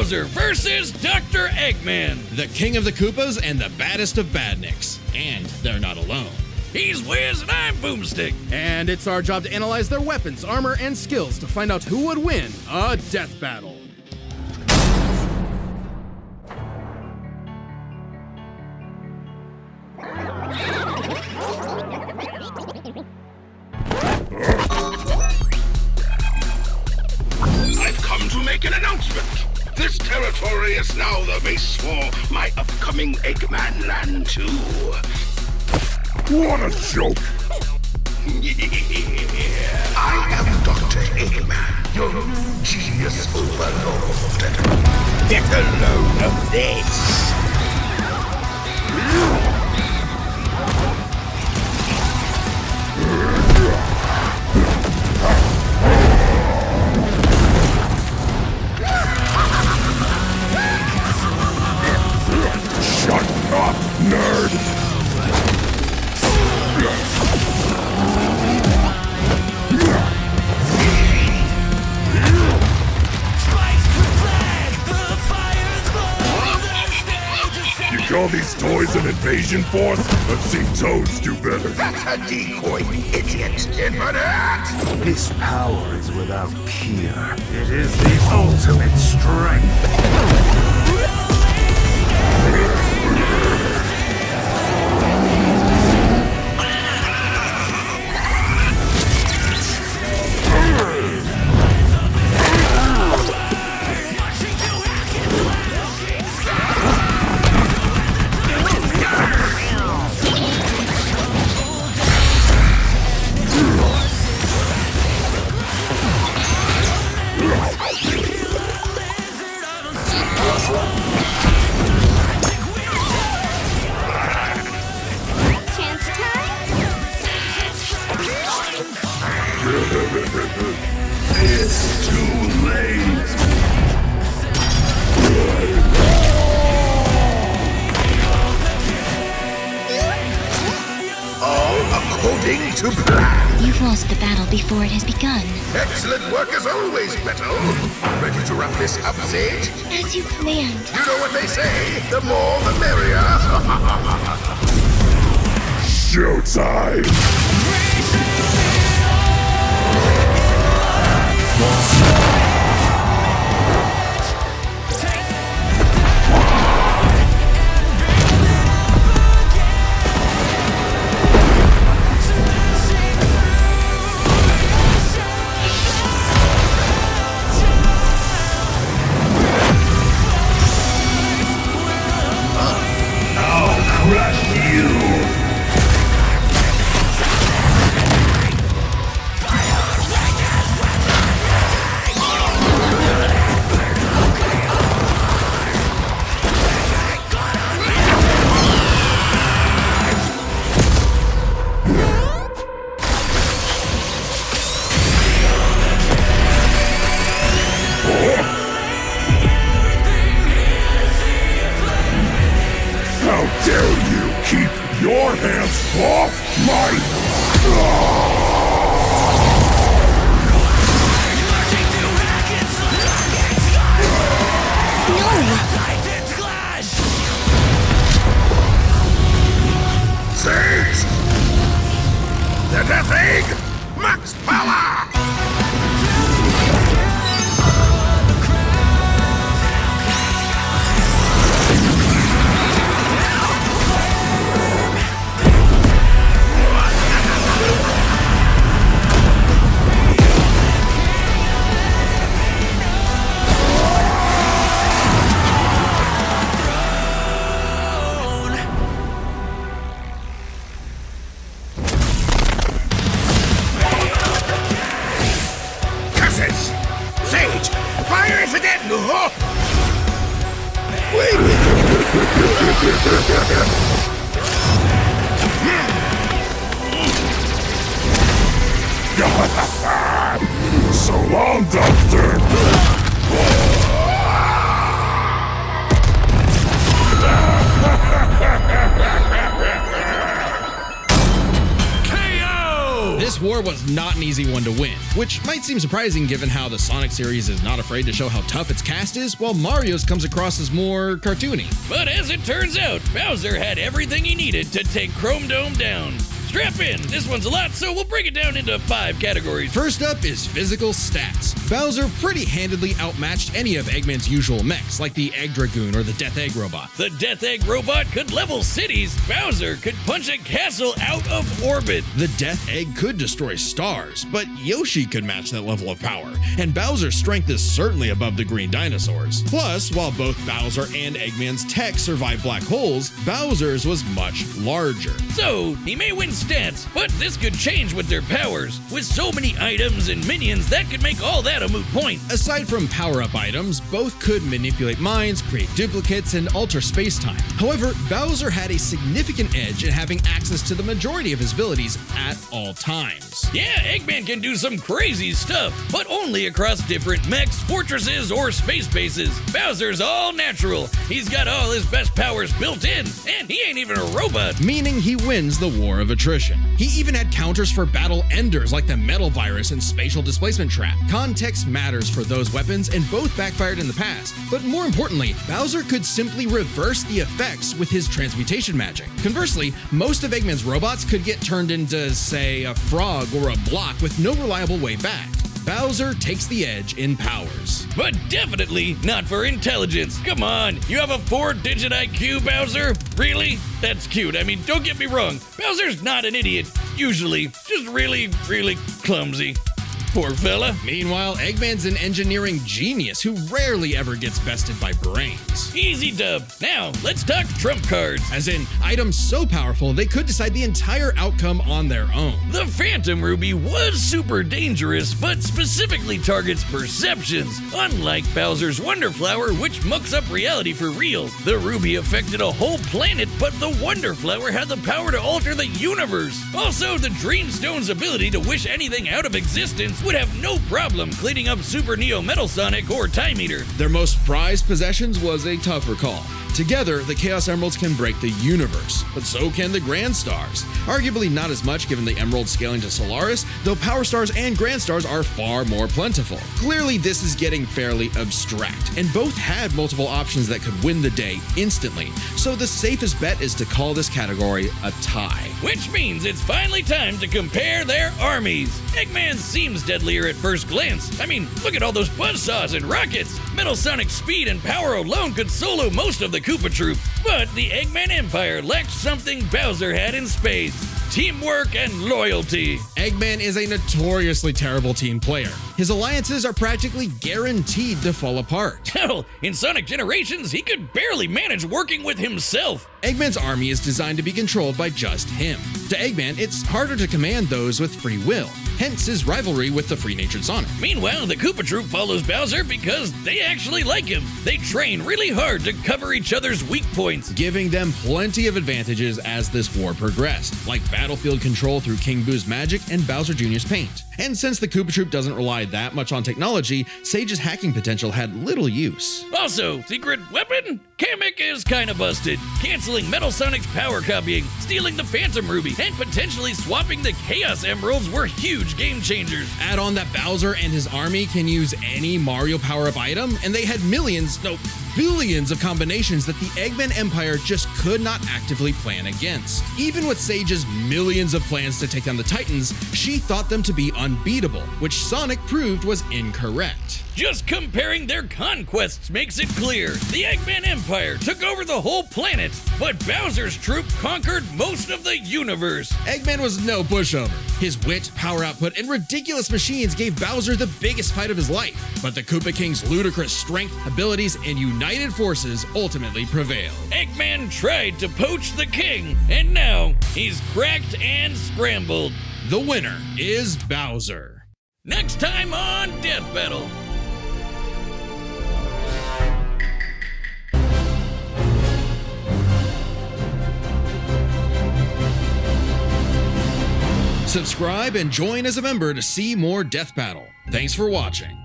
Bowser versus Dr. Eggman. The king of the Koopas and the baddest of badniks. And they're not alone. He's Wiz and I'm Boomstick. And it's our job to analyze their weapons, armor, and skills to find out who would win a death battle. I've come to make an announcement. This territory is now the base for my upcoming Eggman Land 2. What a joke! I am Dr. Eggman, your new genius overlord. Get a load of this! Shut up, nerd! You call these toys an invasion force? I've seen Toads do better. That's a decoy, idiot! Infinite! This power is without peer. It is the ultimate strength. It's too late! All according to plan. You've lost the battle before it has begun. Excellent work as always, Metal. Ready to wrap this up, Sage? As you command. You know what they say, the more the merrier. Showtime! I'll crush you! How dare you keep your hands off my... Sage! The Death Egg! Max power! Sage! Fire it again! So long, Doctor! KO! This war was not an easy one to win, which might seem surprising given how the Sonic series is not afraid to show how tough its cast is, while Mario's comes across as more cartoony. But as it turns out, Bowser had everything he needed to take Chrome Dome down. Strap in, this one's a lot, so we'll break it down into 5 categories. First up is physical stats. Bowser pretty handedly outmatched any of Eggman's usual mechs, like the Egg Dragoon or the Death Egg Robot. The Death Egg Robot could level cities. Bowser could punch a castle out of orbit. The Death Egg could destroy stars, but Yoshi could match that level of power, and Bowser's strength is certainly above the green dinosaurs. Plus, while both Bowser and Eggman's tech survived black holes, Bowser's was much larger. So, he may win stats, but this could change with their powers. With so many items and minions, that could make all that a moot point. Aside from power-up items, both could manipulate minds, create duplicates, and alter space-time. However, Bowser had a significant edge in having access to the majority of his abilities at all times. Yeah, Eggman can do some crazy stuff, but only across different mechs, fortresses, or space bases. Bowser's all natural. He's got all his best powers built in, and he ain't even a robot. Meaning he wins the war of attrition. He even had counters for battle enders like the Metal Virus and Spatial Displacement Trap. Context matters for those weapons, and both backfired in the past. But more importantly, Bowser could simply reverse the effects with his transmutation magic. Conversely, most of Eggman's robots could get turned into, say, a frog or a block with no reliable way back. Bowser takes the edge in powers. But definitely not for intelligence. Come on, you have a 4-digit IQ, Bowser? Really? That's cute. I mean, don't get me wrong. Bowser's not an idiot, usually. Just really, really clumsy. Poor fella. Meanwhile, Eggman's an engineering genius who rarely ever gets bested by brains. Easy dub. Now, let's talk trump cards. As in, items so powerful they could decide the entire outcome on their own. The Phantom Ruby was super dangerous, but specifically targets perceptions. Unlike Bowser's Wonder Flower, which mucks up reality for real. The Ruby affected a whole planet, but the Wonder Flower had the power to alter the universe. Also, the Dreamstone's ability to wish anything out of existence would have no problem cleaning up Super Neo Metal Sonic or Time Eater. Their most prized possessions was a tougher call. Together, the Chaos Emeralds can break the universe, but so can the Grand Stars. Arguably not as much given the Emerald scaling to Solaris, though Power Stars and Grand Stars are far more plentiful. Clearly, this is getting fairly abstract, and both had multiple options that could win the day instantly, so the safest bet is to call this category a tie. Which means it's finally time to compare their armies. Eggman seems deadlier at first glance. I mean, look at all those buzzsaws and rockets. Metal Sonic's speed and power alone could solo most of the Koopa Troop, but the Eggman Empire lacked something Bowser had in spades: teamwork and loyalty. Eggman is a notoriously terrible team player. His alliances are practically guaranteed to fall apart. Hell, in Sonic Generations, he could barely manage working with himself. Eggman's army is designed to be controlled by just him. To Eggman, it's harder to command those with free will, hence his rivalry with the free-natured Sonic. Meanwhile, the Koopa Troop follows Bowser because they actually like him. They train really hard to cover each other's weak points, giving them plenty of advantages as this war progressed, like battlefield control through King Boo's magic and Bowser Jr.'s paint. And since the Koopa Troop doesn't rely that much on technology, Sage's hacking potential had little use. Also, secret weapon? Kamek is kinda busted, canceling Metal Sonic's power copying, stealing the Phantom Ruby, and potentially swapping the Chaos Emeralds were huge game changers. Add on that Bowser and his army can use any Mario power-up item, and they had billions of combinations that the Eggman Empire just could not actively plan against. Even with Sage's millions of plans to take down the Titans, she thought them to be unbeatable, which Sonic proved was incorrect. Just comparing their conquests makes it clear. The Eggman Empire took over the whole planet, but Bowser's troop conquered most of the universe. Eggman was no pushover. His wit, power output, and ridiculous machines gave Bowser the biggest fight of his life. But the Koopa King's ludicrous strength, abilities, and united forces ultimately prevailed. Eggman tried to poach the king, and now he's cracked and scrambled. The winner is Bowser. Next time on Death Battle. Subscribe and join as a member to see more Death Battle. Thanks for watching.